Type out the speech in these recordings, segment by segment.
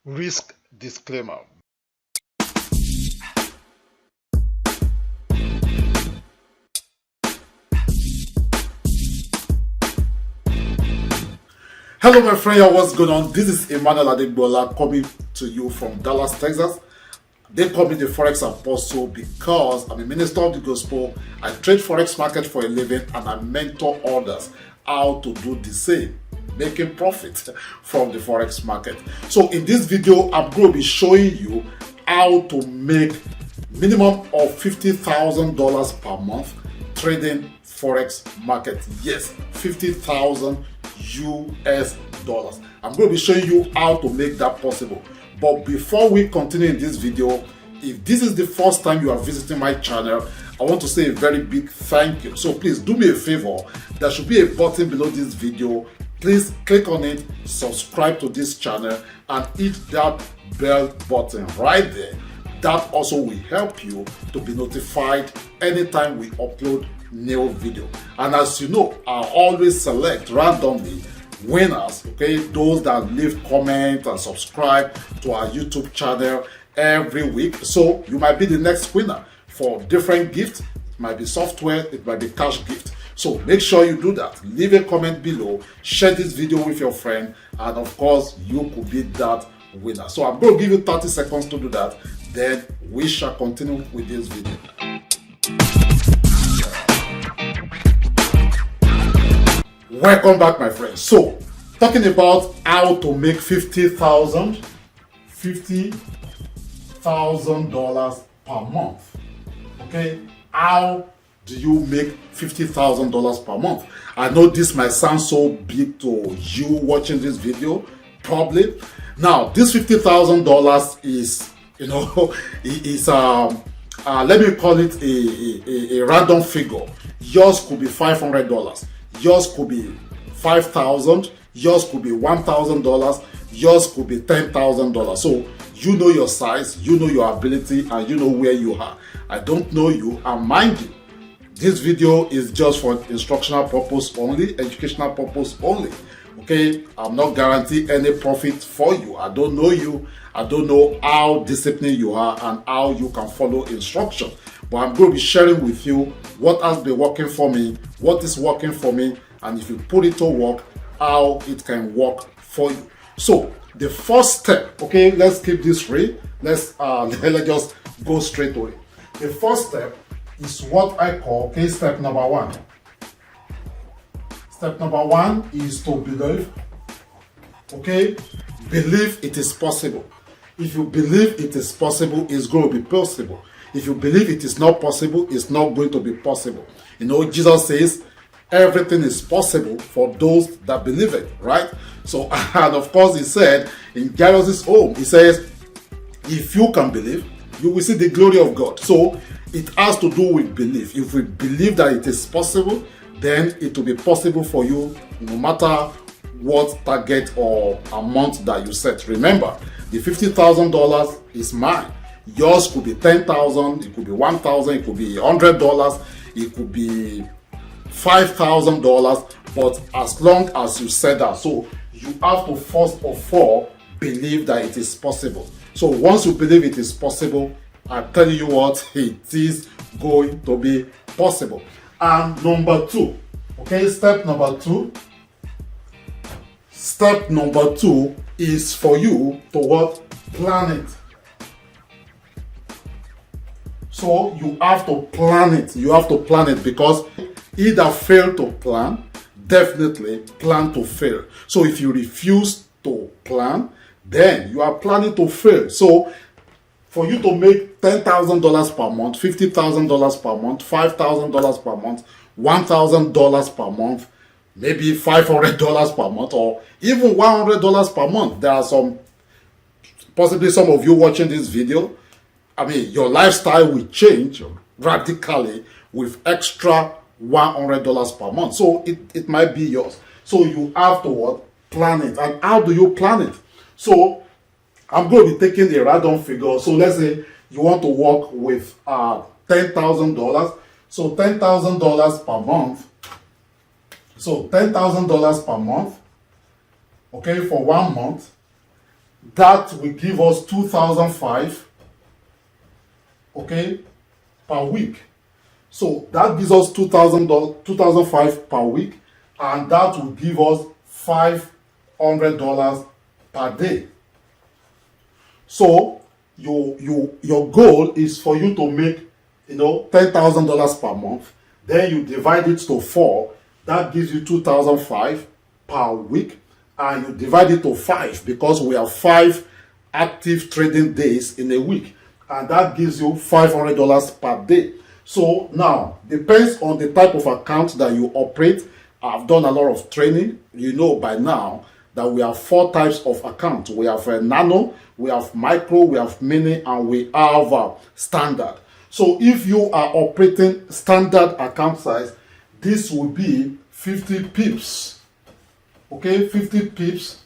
Risk disclaimer. Hello my friend, what's going on? This is Emmanuel Adegbola coming to you from Dallas, Texas. They call me the Forex Apostle because I'm a minister of the gospel. I trade Forex market for a living and I mentor others how to do the same, making profit from the Forex market. So in this video, I'm going to be showing you how to make minimum of $50,000 per month trading Forex market. Yes, 50,000 US dollars. I'm going to be showing you how to make that possible. But before we continue in this video, if this is the first time you are visiting my channel, I want to say a very big thank you. So please do me a favor. There should be a button below this video. Please click on it, subscribe to this channel, and hit that bell button right there. That also will help you to be notified anytime we upload new video. And as you know, I always select randomly winners, okay, those that leave comment and subscribe to our YouTube channel every week. So you might be the next winner for different gifts. It might be software, it might be cash gift. So make sure you do that. Leave a comment below, share this video with your friend, and of course you could be that winner. So I'm going to give you 30 seconds to do that, then we shall continue with this video. Welcome back my friends. So talking about how to make $50,000 per month. Okay, how do you make $50,000 per month? I know this might sound so big to you watching this video, probably. Now this $50,000 is, you know, is let me call it a random figure. Yours could be $500. Yours could be $5,000. Yours could be $1,000. Yours could be $10,000. So you know your size, you know your ability, and you know where you are. I don't know you, and mind you, this video is just for instructional purpose only, educational purpose only. Okay, I'm not guaranteeing any profit for you. I don't know you. I don't know how disciplined you are and how you can follow instruction. But I'm going to be sharing with you what has been working for me, what is working for me, and if you put it to work, how it can work for you. So the first step, okay, let's keep this real. Let's just go straight to it. The first step is what I call, okay, step number one. Step number one is to believe. Okay, believe it is possible. If you believe it is possible, it's going to be possible. If you believe it is not possible, it's not going to be possible. You know, Jesus says everything is possible for those that believe it, right? So, and of course, he said in Jairus' home, he says, if you can believe, you will see the glory of God. So it has to do with belief. If we believe that it is possible, then it will be possible for you no matter what target or amount that you set. Remember, the $50,000 is mine. Yours could be $10,000, it could be $1,000, it could be $100, it could be $5,000, but as long as you said that, so you have to first of all believe that it is possible. So once you believe it is possible, I tell you what, it is going to be possible. And number two, okay, step number two is for you to what? Plan it. So you have to plan it. You have to plan it because either fail to plan, definitely plan to fail. So if you refuse to plan, then you are planning to fail. So for you to make $10,000 per month, $50,000 per month, $5,000 per month, $1,000 per month, maybe $500 per month, or even $100 per month. There are possibly some of you watching this video, I mean, your lifestyle will change radically with extra $100 per month. So it might be yours. So you have to what? Plan it. And how do you plan it? So I'm going to be taking a random figure. So let's say you want to work with $10,000. So $10,000 per month. So $10,000 per month. Okay, for 1 month. that will give us 2005, okay, per week. So that gives us $2,005 per week, and that will give us $500 per day. So your goal is for you to make, $10,000 per month. Then you divide it to 4. That gives you 2005 per week, and you divide it to 5 because we have 5 active trading days in a week, and that gives you $500 per day. So now, depends on the type of account that you operate. I've done a lot of training. You know by now that we have 4 types of accounts. We have a nano, we have micro, we have mini, and we have standard. So if you are operating standard account size, this will be 50 pips. Okay, 50 pips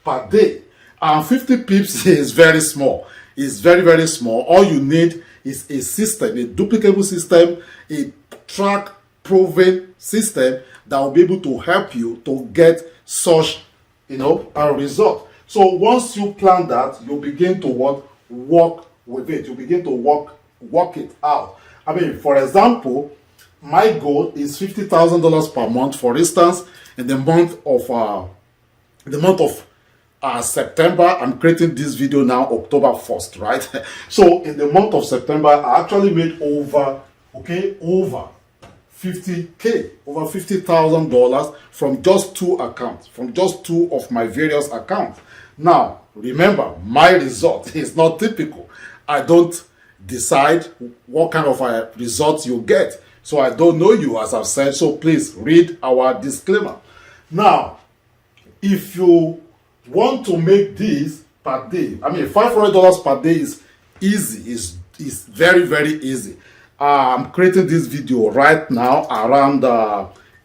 per day. And 50 pips is very small. It's very, very small. All you need is a system, a duplicable system, a track proven system that will be able to help you to get such, a result. So once you plan that, you begin to work with it. You begin to work it out. I mean, for example, my goal is $50,000 per month. For instance, in the month of September, I'm creating this video now, October 1st, right? So in the month of September, I actually made over 50K, over $50,000 from just 2 accounts, from just 2 of my various accounts. Now, remember, my result is not typical. I don't decide what kind of results you get. So I don't know you, as I've said, so please read our disclaimer. Now, if you want to make this per day, I mean, $500 per day is easy, is very, very easy. I'm creating this video right now around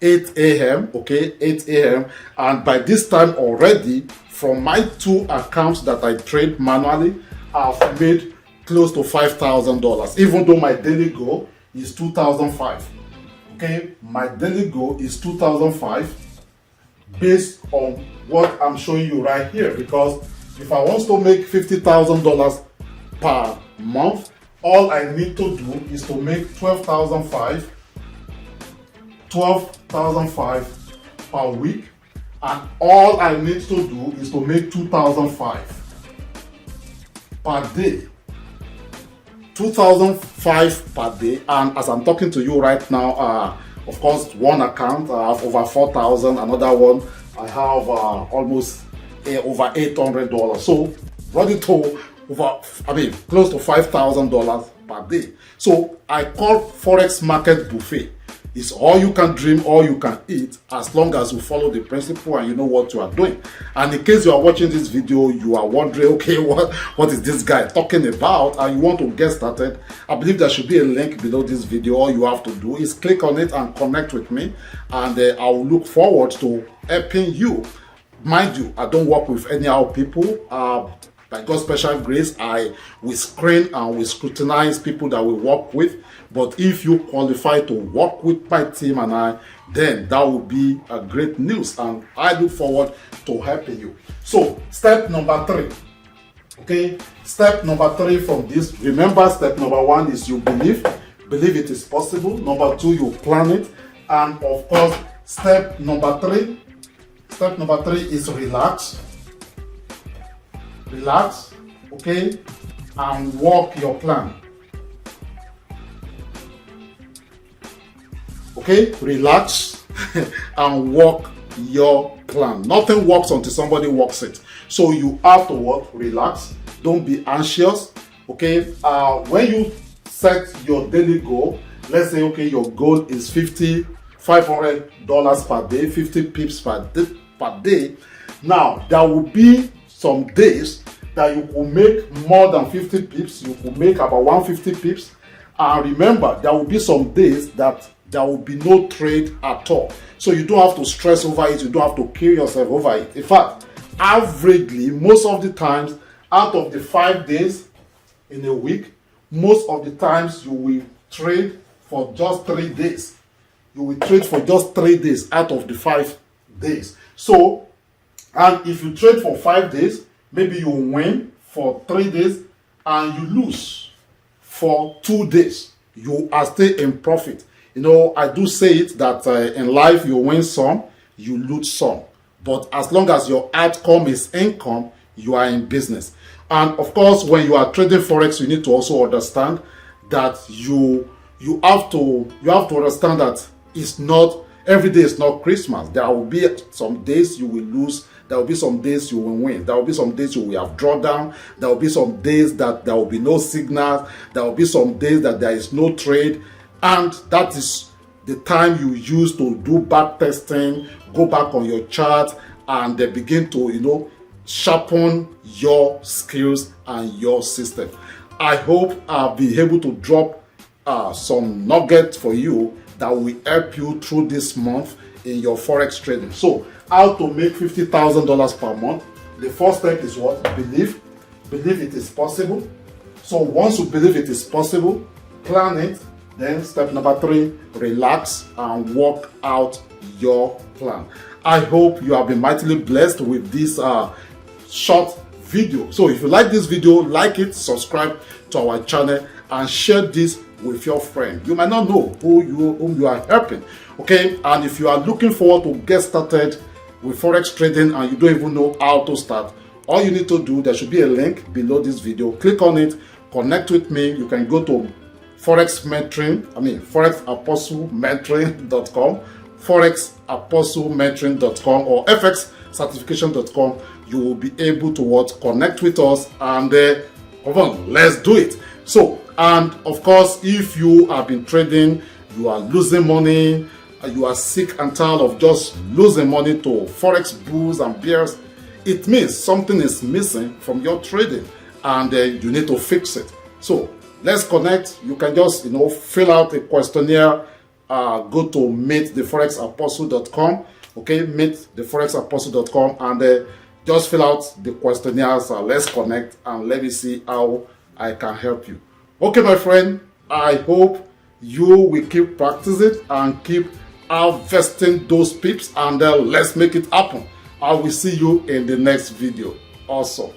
8 a.m. Okay, 8 a.m. And by this time already, from my 2 accounts that I trade manually, I've made close to $5,000. Even though my daily goal is 2005. Okay, my daily goal is 2005 based on what I'm showing you right here. Because if I want to make $50,000 per month, all I need to do is to make 12,005 per week, and all I need to do is to make 2,005 per day. 2,005 per day. And as I'm talking to you right now, of course, one account I have over 4,000, another one I have almost over $800. So running to close to $5,000 per day. So I call Forex market buffet. It's all you can dream, all you can eat, as long as you follow the principle and you know what you are doing. And in case you are watching this video, you are wondering, okay, what is this guy talking about, and you want to get started, I believe there should be a link below this video. All you have to do is click on it and connect with me, and I will look forward to helping you. Mind you, I don't work with anyhow people. By God's special grace, we screen and we scrutinize people that we work with. But if you qualify to work with my team and I, then that will be a great news, and I look forward to helping you. So step number 3. Okay, step number 3 from this. Remember, step number 1 is you believe it is possible. Number 2, you plan it. And of course, step number 3 is relax, okay, and work your plan. Okay, relax and work your plan. Nothing works until somebody works it. So you have to relax. Don't be anxious. Okay, when you set your daily goal, let's say, okay, your goal is $500 per day, 50 pips per day. Now, there will be some days that you will make more than 50 pips. You will make about 150 pips. And remember, there will be some days that there will be no trade at all. So you don't have to stress over it. You don't have to kill yourself over it. In fact, averagely, most of the times, out of the 5 days in a week, most of the times you will trade for just 3 days. You will trade for just 3 days out of the 5 days. So And if you trade for 5 days, maybe you win for 3 days and you lose for 2 days, you are still in profit. You know, I do say it that in life you win some, you lose some. But as long as your outcome is income, you are in business. And of course, when you are trading Forex, you need to also understand that you have to understand that it's not every day is not Christmas. There will be some days you will lose. There will be some days you will win. There will be some days you will have drawdown. There will be some days that there will be no signals. There will be some days that there is no trade. And that is the time you use to do back testing, go back on your chart, and then begin to, you know, sharpen your skills and your system. I hope I'll be able to drop some nuggets for you that will help you through this month in your Forex trading. So, how to make $50,000 per month? The first step is what? Believe. Believe it is possible. So once you believe it is possible, plan it. Then step number 3, relax and work out your plan. I hope you have been mightily blessed with this short video. So if you like this video, like it, subscribe to our channel, and share this with your friend. You might not know whom you are helping. Okay, and if you are looking forward to get started with Forex trading and you don't even know how to start, all you need to do, there should be a link below this video. Click on it, connect with me. You can go to forexapostlementoring.com, forexapostlementoring.com, or fxcertification.com. You will be able to connect with us, and come on, let's do it. So, and of course, if you have been trading, you are losing money, you are sick and tired of just losing money to Forex bulls and bears, it means something is missing from your trading, and you need to fix it. So let's connect. You can just, you know, fill out a questionnaire. Go to meettheforexapostle.com. Okay, meettheforexapostle.com, and just fill out the questionnaires. Let's connect and let me see how I can help you. Okay, my friend, I hope you will keep practicing and keep harvesting those pips, and let's make it happen. I will see you in the next video also.